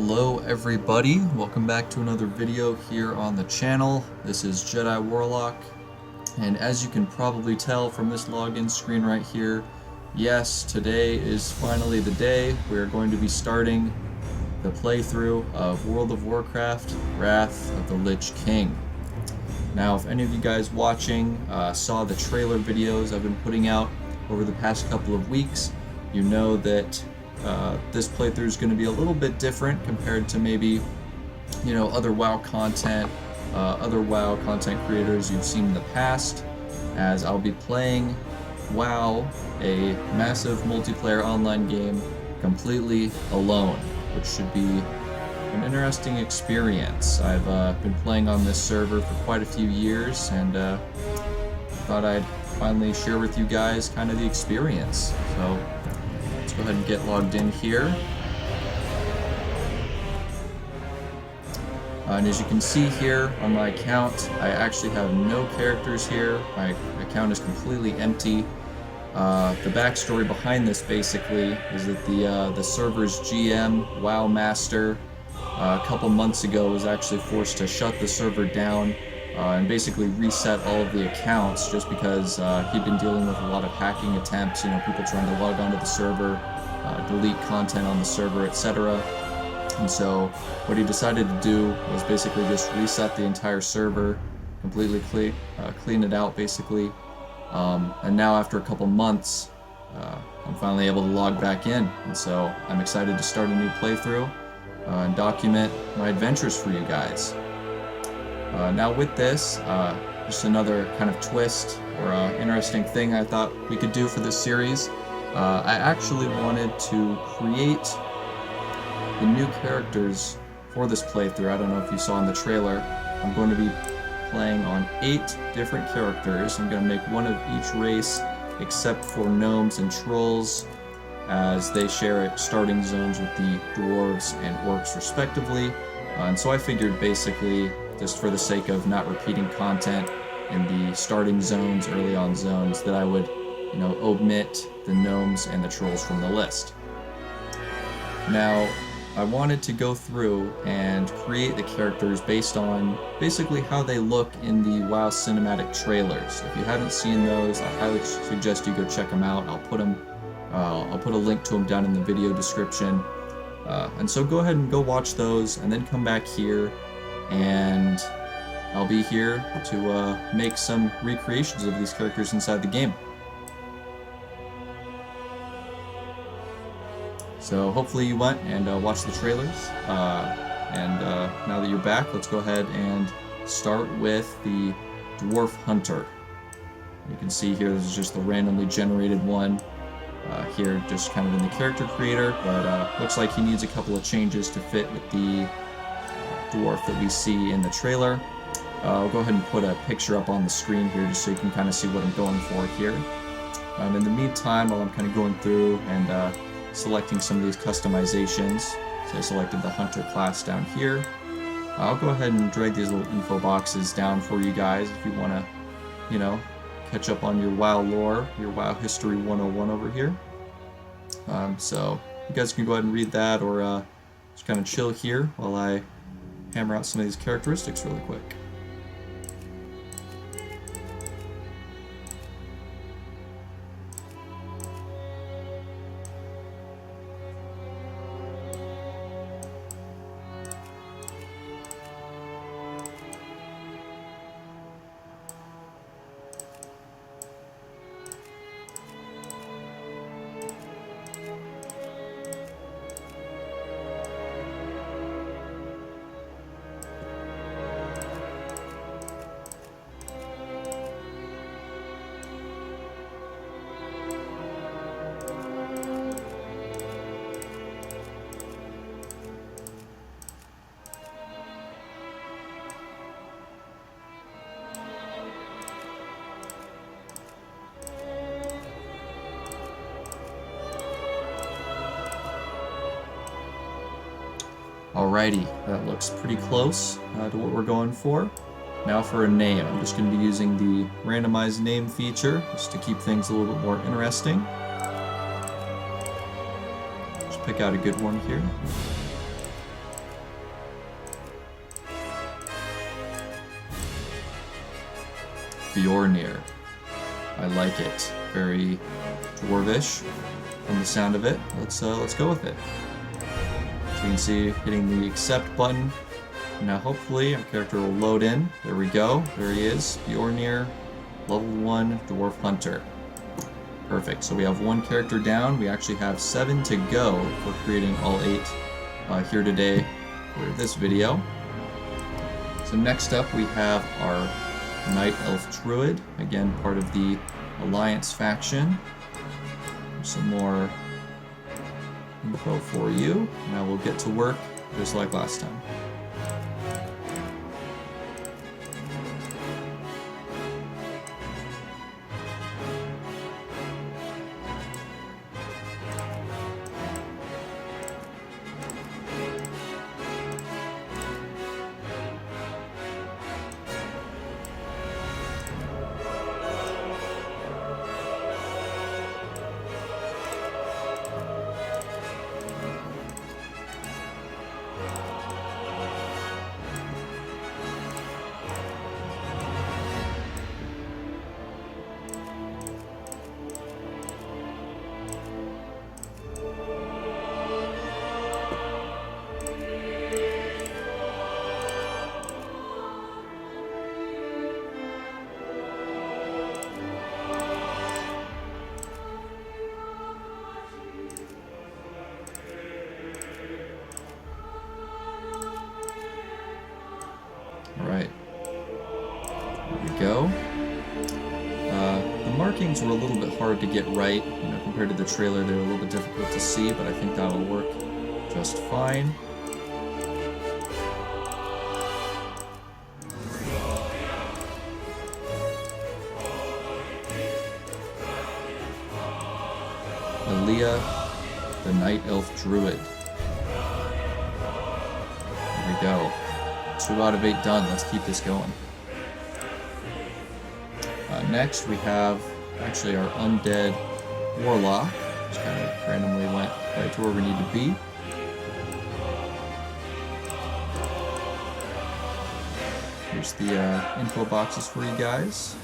Hello everybody, welcome back to another video here on the channel. This is Jediwarlock, and as you can probably tell from this login screen right here, yes, today is finally the day. We're going to be starting the playthrough of World of Warcraft, Wrath of the Lich King. Now, if any of you guys watching saw the trailer videos I've been putting out over the past couple of weeks, you know that this playthrough is going to be a little bit different compared to maybe, other WoW content, creators you've seen in the past, as I'll be playing WoW, a massive multiplayer online game, completely alone, which should be an interesting experience. I've been playing on this server for quite a few years, and thought I'd finally share with you guys kind of the experience. So let's go ahead and get logged in here. And as you can see here on my account, I actually have no characters here. My account is completely empty. The backstory behind this basically is that the server's GM, WoW Master, a couple months ago was actually forced to shut the server down and basically reset all of the accounts, just because he'd been dealing with a lot of hacking attempts, people trying to log onto the server, delete content on the server, etc. And so what he decided to do was basically just reset the entire server, completely clean it out basically. And now after a couple months, I'm finally able to log back in, and so I'm excited to start a new playthrough and document my adventures for you guys. Now with this, just another kind of twist or interesting thing I thought we could do for this series. I actually wanted to create the new characters for this playthrough. I don't know if you saw in the trailer, I'm going to be playing on 8 different characters. I'm going to make one of each race except for gnomes and trolls, as they share starting zones with the dwarves and orcs respectively. And so I figured basically, just for the sake of not repeating content in the starting zones, early on zones, that I would, omit the gnomes and the trolls from the list. Now, I wanted to go through and create the characters based on basically how they look in the WoW cinematic trailers. If you haven't seen those, I highly suggest you go check them out. I'll put a link to them down in the video description. And so go ahead and go watch those, and then come back here, and I'll be here to make some recreations of these characters inside the game. So hopefully you went and watched the trailers, and now that you're back, let's go ahead and start with the Dwarf Hunter. You can see here this is just the randomly generated one here, just kind of in the character creator, but looks like he needs a couple of changes to fit with the dwarf that we see in the trailer. I'll go ahead and put a picture up on the screen here just so you can kind of see what I'm going for here. And in the meantime, while I'm kind of going through and selecting some of these customizations, so I selected the Hunter class down here. I'll go ahead and drag these little info boxes down for you guys if you want to, catch up on your WoW lore, your WoW History 101 over here. So you guys can go ahead and read that, or just kind of chill here while I hammer out some of these characteristics really quick. Alrighty, that looks pretty close to what we're going for. Now for a name, I'm just going to be using the randomized name feature just to keep things a little bit more interesting. Just pick out a good one here. Bjornir. I like it. Very dwarvish from the sound of it. Let's go with it. So you can see hitting the accept button. Now hopefully our character will load in. There we go. There he is. Bjornir, level 1 Dwarf Hunter. Perfect. So we have 1 character down. We actually have 7 to go for creating all 8 here today for this video. So next up we have our Knight Elf Druid, again part of the Alliance faction. Some more info for you. Now we'll get to work just like last time. Alright, there we go. The markings were a little bit hard to get right, compared to the trailer. They were a little bit difficult to see, but I think that'll work just fine. Aaliyah, the Night Elf Druid. There we go. 2 out of 8 done. Let's keep this going. Next, we have actually our Undead Warlock. Just kind of randomly went right to where we need to be. Here's the info boxes for you guys.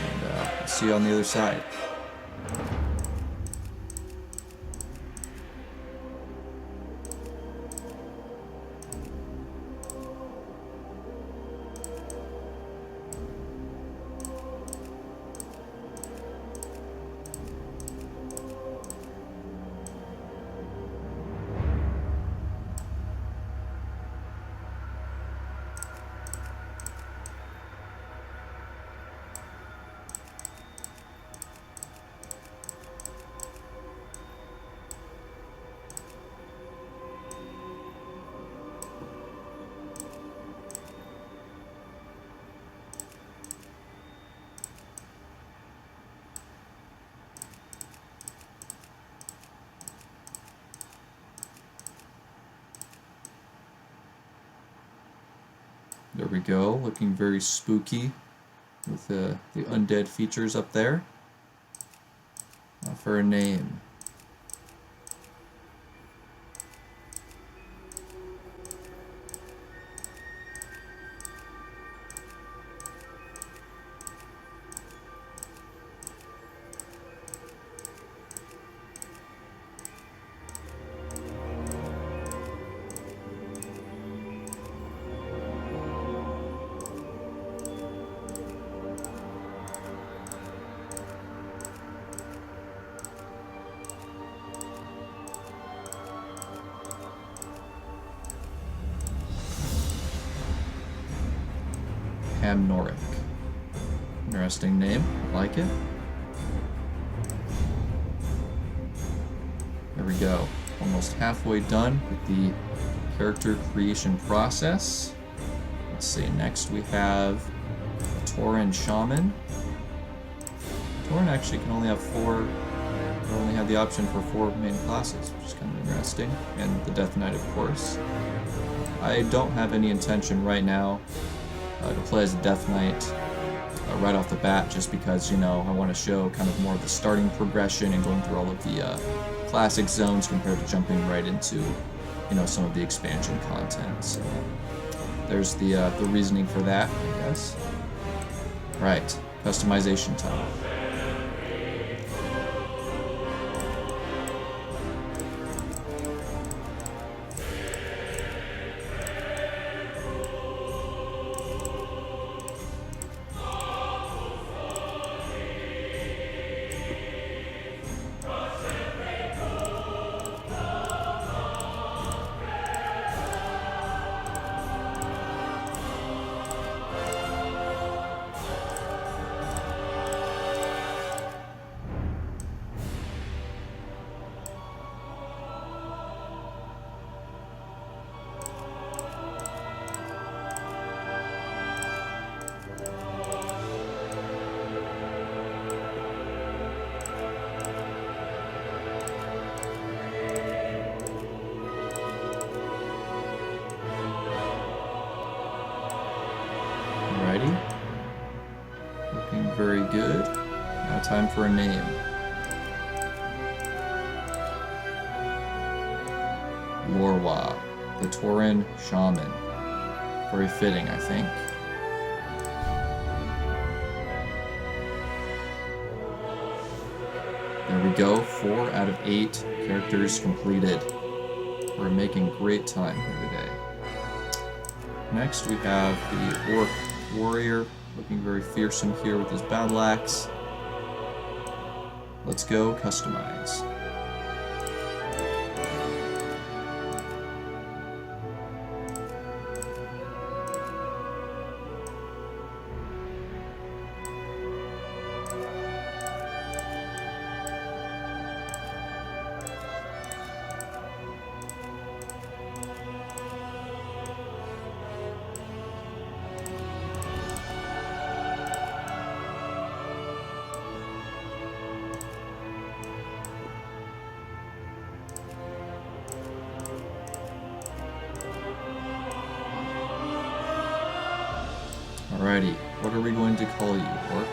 And I'll see you on the other side. There we go, looking very spooky with the undead features up there. Now for a name. Hamnoric. Interesting name, I like it. There we go. Almost halfway done with the character creation process. Let's see, next we have Tauren Shaman. Tauren actually can only have 4, or only have the option for 4 main classes, which is kind of interesting. And the Death Knight, of course. I don't have any intention right now to play as a Death Knight right off the bat, just because, I want to show kind of more of the starting progression and going through all of the classic zones compared to jumping right into, some of the expansion content. So there's the reasoning for that, I guess. Right, customization time. Looking very good. Now time for a name. Lorwa, the Tauren Shaman. Very fitting, I think. There we go, 4 out of 8 characters completed. We're making great time here today. Next we have the Orc Warrior, looking very fearsome here with his battle axe. Let's go customize. Alrighty, what are we going to call you, Orc?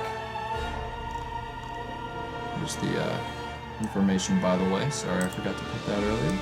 Here's the information, by the way. Sorry, I forgot to put that earlier.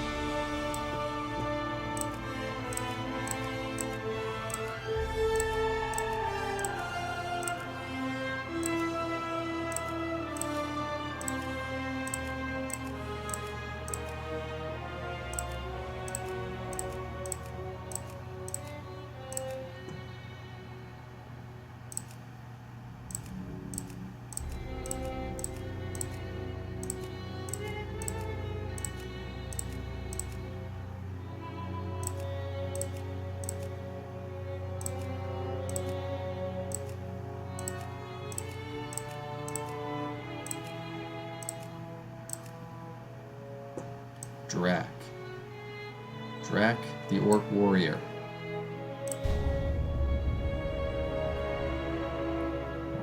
Drak, the Orc Warrior.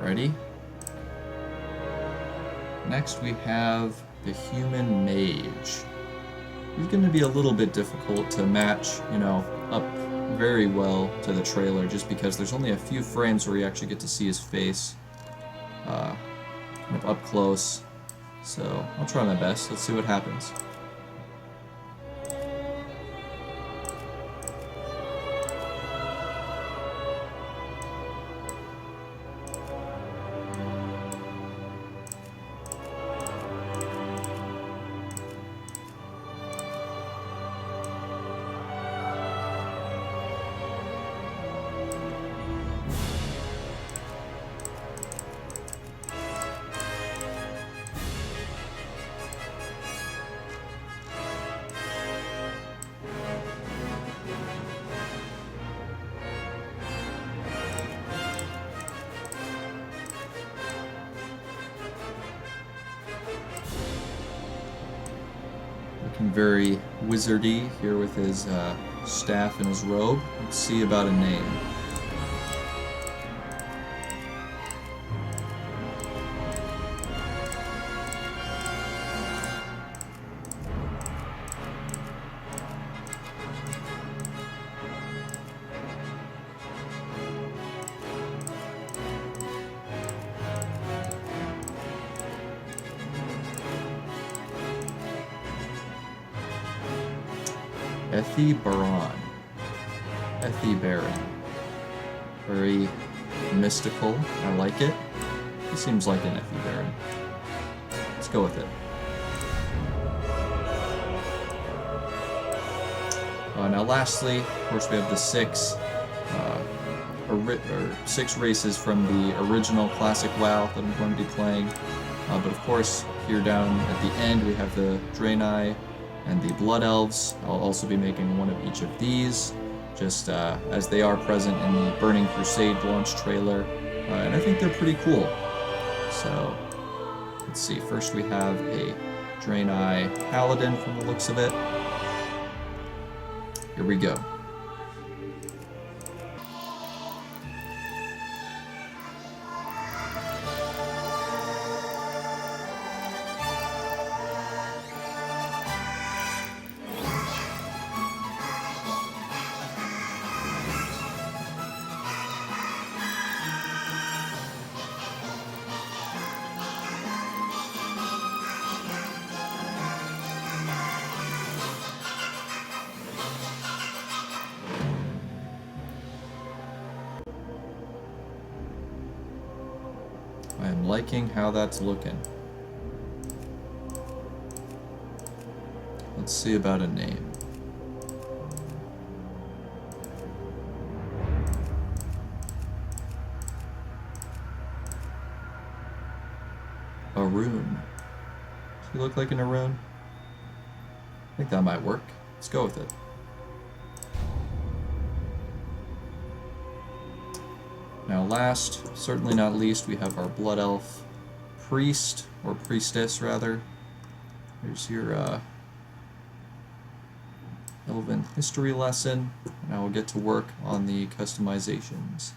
Ready? Next we have the Human Mage. He's going to be a little bit difficult to match, up very well to the trailer just because there's only a few frames where you actually get to see his face kind of up close. So I'll try my best. Let's see what happens. Looking very wizardy here with his staff and his robe. Let's see about a name. Baron. Very mystical. I like it. He seems like an Effie Baron. Let's go with it. Now lastly, of course, we have the six races from the original classic WoW that I'm going to be playing. But of course, here down at the end, we have the Draenei and the Blood Elves. I'll also be making one of each of these, just as they are present in the Burning Crusade launch trailer. And I think they're pretty cool. So, let's see. First we have a Draenei Paladin from the looks of it. Here we go. I am liking how that's looking. Let's see about a name. A rune. Does he look like an Arun? I think that might work. Let's go with it. Now last, certainly not least, we have our Blood Elf Priest, or Priestess rather. Here's your Elven history lesson, and I will get to work on the customizations.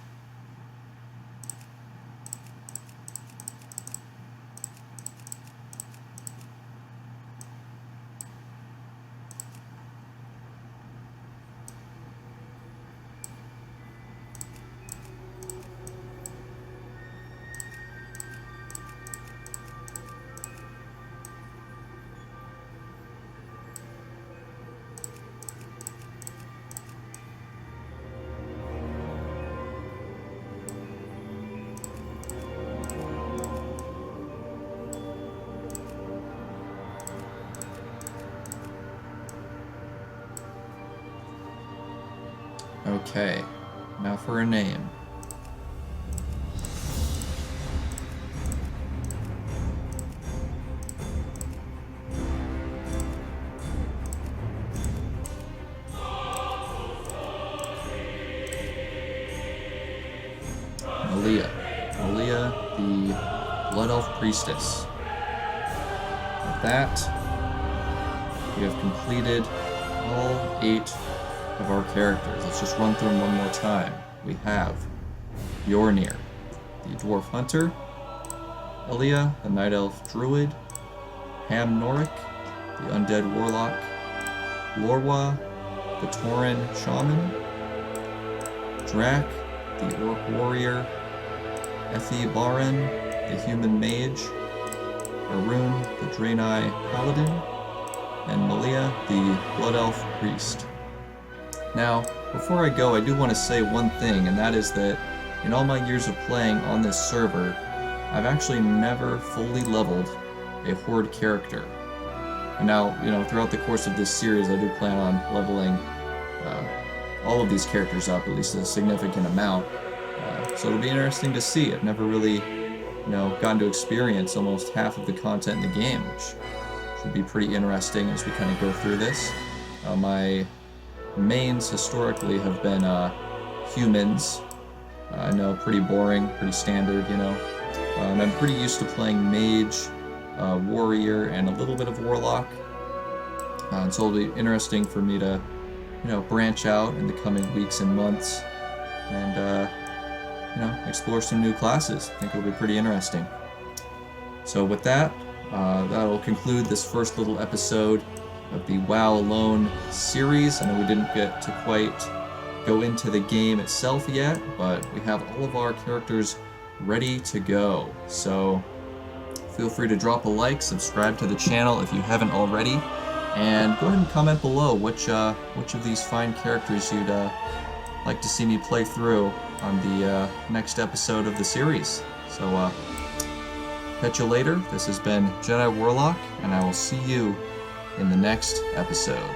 Okay, now for a name. Malia, the Blood Elf Priestess. With that, we have completed all 8 of our characters. Let's just run through them one more time. We have Yornir, the Dwarf Hunter, Elia, the Night Elf Druid, Ham Norik, the Undead Warlock, Lorwa, the Tauren Shaman, Drak, the Orc Warrior, Effie Baron, the Human Mage, Arun, the Draenei Paladin, and Malia, the Blood Elf Priest. Now, before I go, I do want to say one thing, and that is that in all my years of playing on this server, I've actually never fully leveled a Horde character. And now, throughout the course of this series, I do plan on leveling all of these characters up, at least a significant amount. So it'll be interesting to see. I've never really, gotten to experience almost half of the content in the game, which should be pretty interesting as we kind of go through this. My mains historically have been humans. I know, pretty boring, pretty standard, and I'm pretty used to playing Mage, Warrior, and a little bit of Warlock. And so it'll be interesting for me to, branch out in the coming weeks and months and, explore some new classes. I think it'll be pretty interesting. So with that, that'll conclude this first little episode of the WoW Alone series. I know we didn't get to quite go into the game itself yet, but we have all of our characters ready to go. So feel free to drop a like, subscribe to the channel if you haven't already, and go ahead and comment below which of these fine characters you'd like to see me play through on the next episode of the series. So catch you later. This has been Jediwarlock, and I will see you in the next episode.